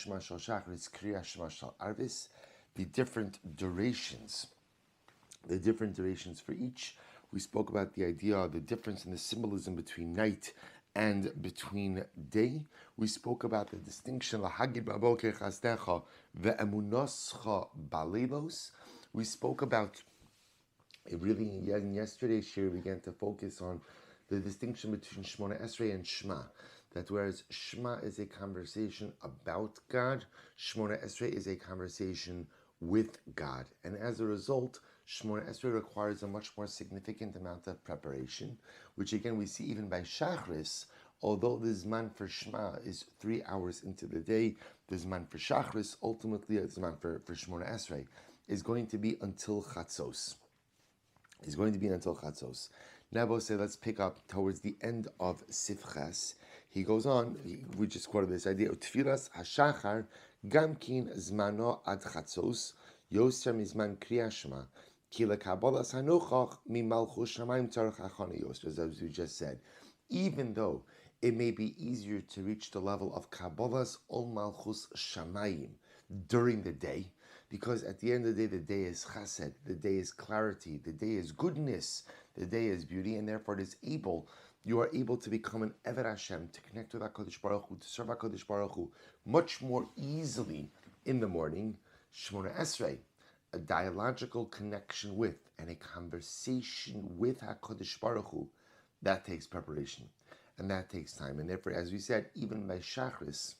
Shema Shal Shachris, Kriya Shema Shal Arvis, the different durations for each. We spoke about the idea, the difference in the symbolism between night and between day. We spoke about the distinction, Lahagid Baboker Chasdecha ve'emunoscha balelos. We spoke about, really, in yesterday's shir, we began to focus on the distinction between Shmona Esrei and Shema. That whereas Shema is a conversation about God, Shmona Esrei is a conversation with God. And as a result, Shmona Esrei requires a much more significant amount of preparation, which again we see even by Shachris. Although the Zman for Shema is 3 hours into the day, the Zman for Shachris, ultimately the Zman for Shmona Esrei, is going to be until Chatzos. Now we'll say, let's pick up towards the end of Sifchas. He goes on, we just quoted this idea, Tfilas HaShachar Gamkin Zmano Ad Chatzos Yoser Mizman Kriya Shema Ki LeKabbalas HaNochach Mimalchus Shamayim Tzarech Achana Yoser, as we just said. Even though it may be easier to reach the level of Kabbalas Ol Malchus Shamayim during the day, because at the end of the day is chesed, the day is clarity, the day is goodness, the day is beauty, and therefore you are able to become an Eved Hashem, to connect with HaKadosh Baruch Hu, to serve HaKadosh Baruch Hu much more easily in the morning. Shmona Esrei, a dialogical connection with and a conversation with HaKadosh Baruch Hu, that takes preparation and that takes time. And therefore, as we said, even by Shachris,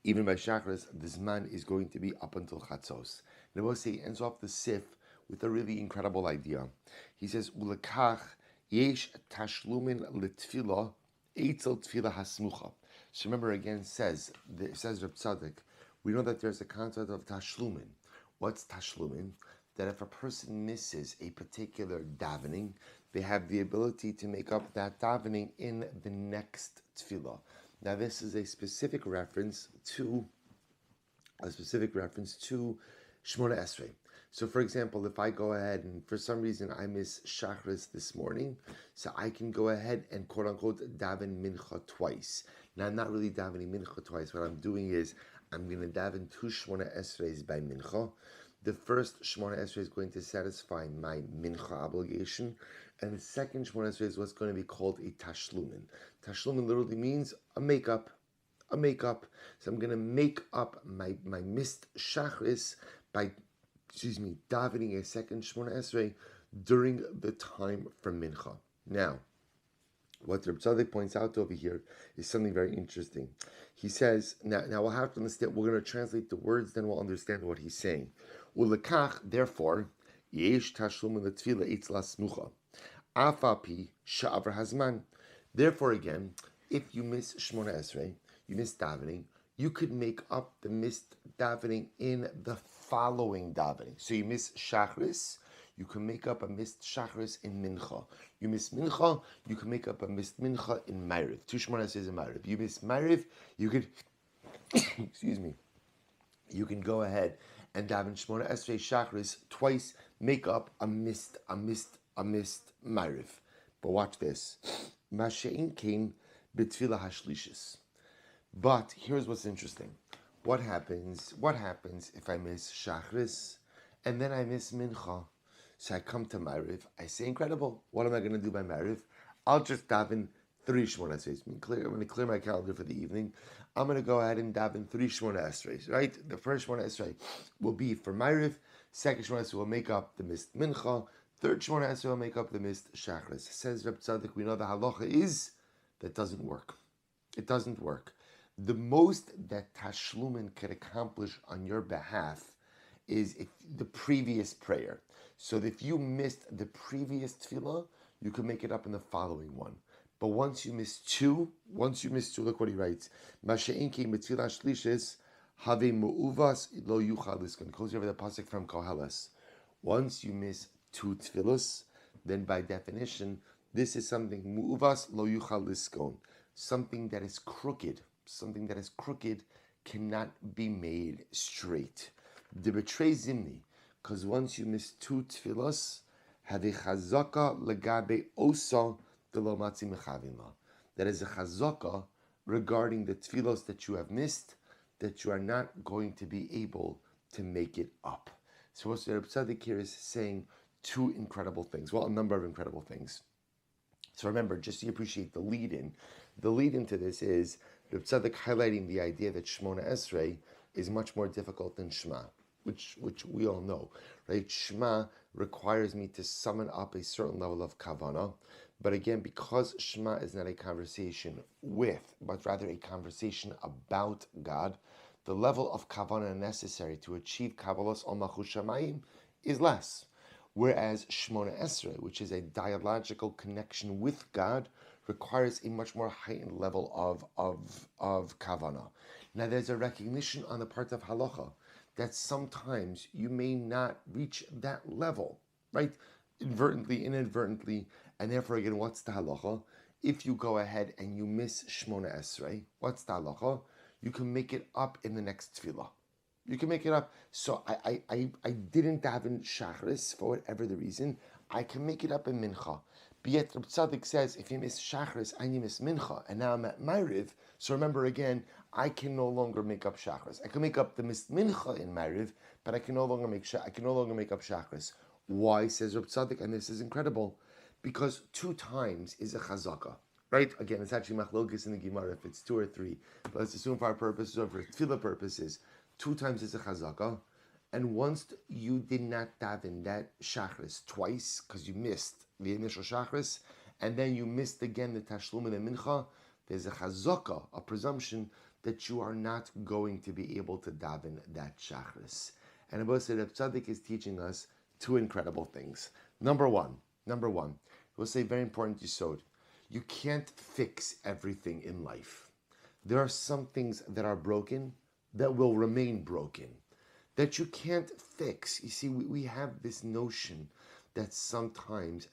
the Zman is going to be up until Chatzos. And we'll say he ends off the Sif with a really incredible idea. He says, Ulekach yesh tashlumin litfila eitzel tfila hasmucha. So remember again, says Reb Tzaddik, we know that there's a concept of tashlumin. What's tashlumin? That if a person misses a particular davening, they have the ability to make up that davening in the next tefillah. Now, this is a specific reference to Shmona Esrei. So, for example, if I go ahead and for some reason I miss Shachris this morning, so I can go ahead and quote unquote daven mincha twice. Now, I'm not really davening mincha twice. What I'm doing is I'm going to daven 2 Shmona Esreis by mincha. The first Shmona Esrei is going to satisfy my mincha obligation, and the second Shmona Esrei is what's going to be called a tashlumin. Tashlumin literally means a makeup. So I'm going to make up my missed Shachris by, davening a second Shmona Esrei during the time for mincha. Now, what Reb Tzaddik points out over here is something very interesting. He says, now we'll have to understand, we're going to translate the words, then we'll understand what he's saying. Ulekach, therefore, yesh tashlumin letfila eitzla smucha, afapi sha'avar hazman. Therefore, again, if you miss Shmona Esrei, you miss davening, you could make up the missed davening in the following davening. So you miss Shachris, you can make up a missed Shachris in Mincha. You miss Mincha, you can make up a missed Mincha in Ma'ariv. 2 Shmona Esrei in Ma'ariv. You miss Ma'ariv, you could, you can go ahead and daven Shmona Esrei Shachris twice, make up a missed Ma'ariv. But watch this. Mashein came b'tfila hashlishis. But here's what's interesting. What happens if I miss Shachris and then I miss Mincha? So I come to Ma'ariv, I say, incredible, what am I going to do by Ma'ariv? I'll just daven 3 Shmona Esreis. I'm going to clear my calendar for the evening. I'm going to go ahead and daven 3 Shmona Esreis, right? The first Shmona Esrei will be for Ma'ariv. Second Shmona Esrei will make up the missed Mincha. Third Shmona Esrei will make up the missed Shachris. Says Reb Tzaddik, we know the halacha is that doesn't work. It doesn't work. The most that Tashlumin could accomplish on your behalf is the previous prayer. So if you missed the previous tefillah, you can make it up in the following one. But once you miss two, look what he writes. Masha'inki mitfilah shlishis have mu'uvas lo yuchal liskan. Goes over the pasuk from Koheles. Once you miss 2 tefillahs, then by definition, this is something mu'uvas lo yuchal liskon. Something that is crooked cannot be made straight. The betray zimni, because once you miss 2 tefillahs, have a chazaka legabe osa de lo matzi mechavin la. That is a chazaka regarding the tefillos that you have missed, that you are not going to be able to make it up. So what Reb Tzaddik here is saying two incredible things. Well, a number of incredible things. So remember, just so you appreciate the lead-in to this is Reb Tzaddik highlighting the idea that Shmona Esrei is much more difficult than Shema, which we all know, right? Shema requires me to summon up a certain level of kavana, but again, because Shema is not a conversation with, but rather a conversation about God, the level of kavana necessary to achieve Kabbalas al Malchus Shamayim is less. Whereas Shmona Esrei, which is a dialogical connection with God, requires a much more heightened level of kavana. Now, there's a recognition on the part of halacha that sometimes you may not reach that level, right? Inadvertently, and therefore, again, what's the halacha? If you go ahead and you miss Shmona Esrei, what's the halacha? You can make it up in the next tefillah. You can make it up. So I didn't daven Shachris for whatever the reason. I can make it up in Mincha. But yet Reb Tzaddik says, if you miss Shachris and you miss Mincha, and now I'm at Ma'ariv, so remember again, I can no longer make up Shachris. I can make up the missed Mincha in Ma'ariv, but I can no longer make up Shachris. Why, says Reb Tzaddik, and this is incredible, because 2 times is a chazaka. Right? Again, it's actually machlokes in the Gemara if it's 2 or 3. But let's assume for our purposes or for tefillah purposes, 2 times is a chazaka. And once you did not daven that shachris twice, because you missed the initial shachris, and then you missed again the tashlum and the mincha, there's a chazaka, a presumption that you are not going to be able to daven that shachris. And Abba said, Tzaddik is teaching us 2 incredible things. Number one, we'll say very important yisod. You can't fix everything in life. There are some things that are broken that will remain broken, that you can't fix. You see, we have this notion that sometimes,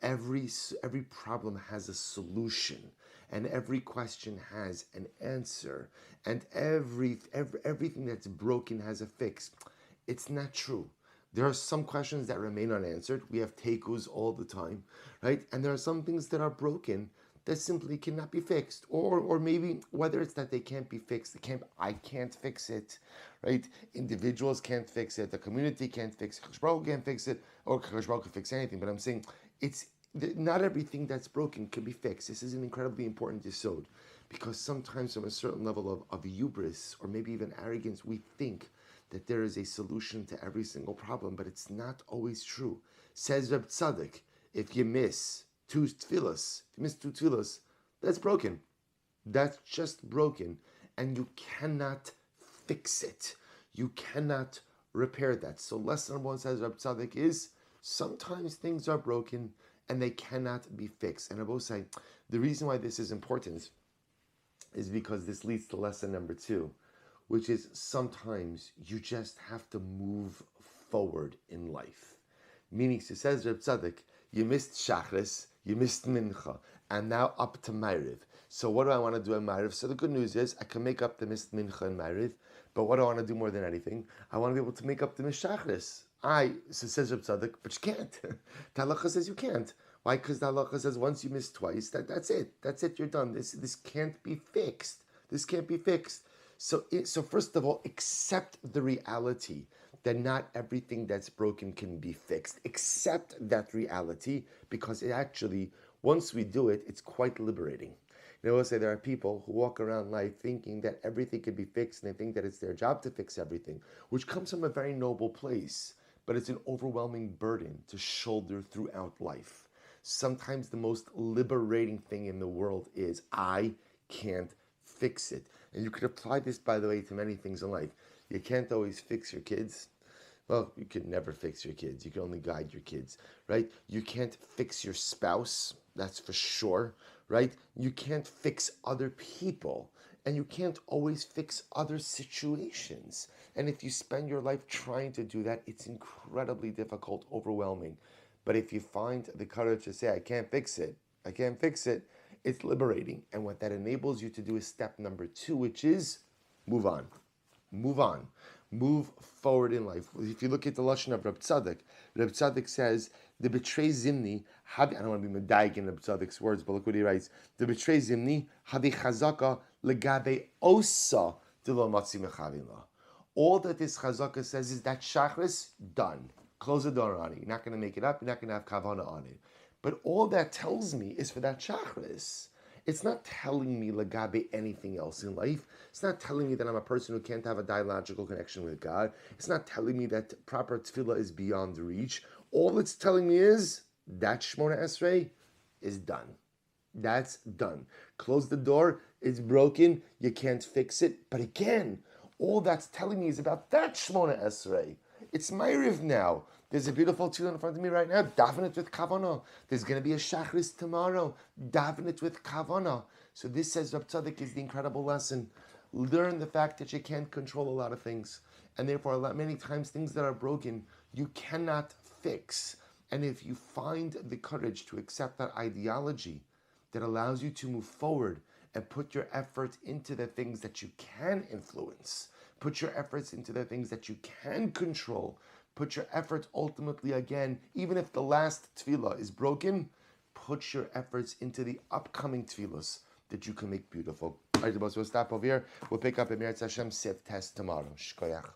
every problem has a solution, and every question has an answer, and everything that's broken has a fix. It's not true. There are some questions that remain unanswered. We have teikus all the time, right? And there are some things that are broken that simply cannot be fixed. Or maybe whether it's that they can't be fixed, I can't fix it, right? Individuals can't fix it. The community can't fix it. Kadosh Baruch Hu can't fix it. Or Kadosh Baruch Hu can fix anything. But I'm saying not everything that's broken can be fixed. This is an incredibly important yesod, because sometimes from a certain level of hubris or maybe even arrogance, we think that there is a solution to every single problem, but it's not always true. Says Reb Tzaddik, if you miss 2 tefillas, that's broken. That's just broken, and you cannot fix it. You cannot repair that. So lesson 1, says Reb Tzaddik, is sometimes things are broken and they cannot be fixed. And I will say, the reason why this is important is because this leads to lesson number 2, which is sometimes you just have to move forward in life. Meaning, so says Reb Tzaddik, you missed Shachris, you missed Mincha, and now up to Ma'ariv. So what do I want to do in Ma'ariv? So the good news is I can make up the missed Mincha in Ma'ariv, but what do I want to do more than anything? I want to be able to make up the missed Shachris. So says Reb Tzaddik, but you can't. The halacha says you can't. Why? Because the halacha says once you miss twice, that's it. That's it, you're done. This can't be fixed. This can't be fixed. So first of all, accept the reality that not everything that's broken can be fixed. Accept that reality, because it actually, once we do it, it's quite liberating. You know, I'll say there are people who walk around life thinking that everything can be fixed, and they think that it's their job to fix everything, which comes from a very noble place, but it's an overwhelming burden to shoulder throughout life. Sometimes the most liberating thing in the world is, I can't fix it. And you could apply this, by the way, to many things in life. You can't always fix your kids. Well, you can never fix your kids. You can only guide your kids, right? You can't fix your spouse, that's for sure, right? You can't fix other people, and you can't always fix other situations. And if you spend your life trying to do that, it's incredibly difficult, overwhelming. But if you find the courage to say, I can't fix it, it's liberating. And what that enables you to do is step number 2, which is move on. Move forward in life. If you look at the lashon of Reb Tzaddik says, the betray zimni, I don't want to be medayik in Reb Tzaddik's words, but look what he writes. The betray zimni, hadi chazaka legabe osa dilo matzi mechavila. All that this chazaka says is that shachris, done. Close the door on it. You're not going to make it up. You're not going to have kavana on it. But all that tells me is for that shachris. It's not telling me legabe anything else in life. It's not telling me that I'm a person who can't have a dialogical connection with God. It's not telling me that proper tefillah is beyond reach. All it's telling me is that Shmona Esrei is done. That's done. Close the door. It's broken. You can't fix it. But again, all that's telling me is about that Shmona Esrei. It's Ma'ariv now. There's a beautiful tefillah in front of me right now. Daven it with kavana. There's going to be a shachris tomorrow. Daven it with kavana. So this, says Hatzaddik, is the incredible lesson. Learn the fact that you can't control a lot of things. And therefore, many times, things that are broken, you cannot fix. And if you find the courage to accept that ideology that allows you to move forward and put your effort into the things that you can influence, put your efforts into the things that you can control, put your efforts ultimately, again, even if the last tefillah is broken, put your efforts into the upcoming tefillahs that you can make beautiful. All right, we'll stop over here. We'll pick up Emir Hashem Seif test tomorrow. Shkoyach.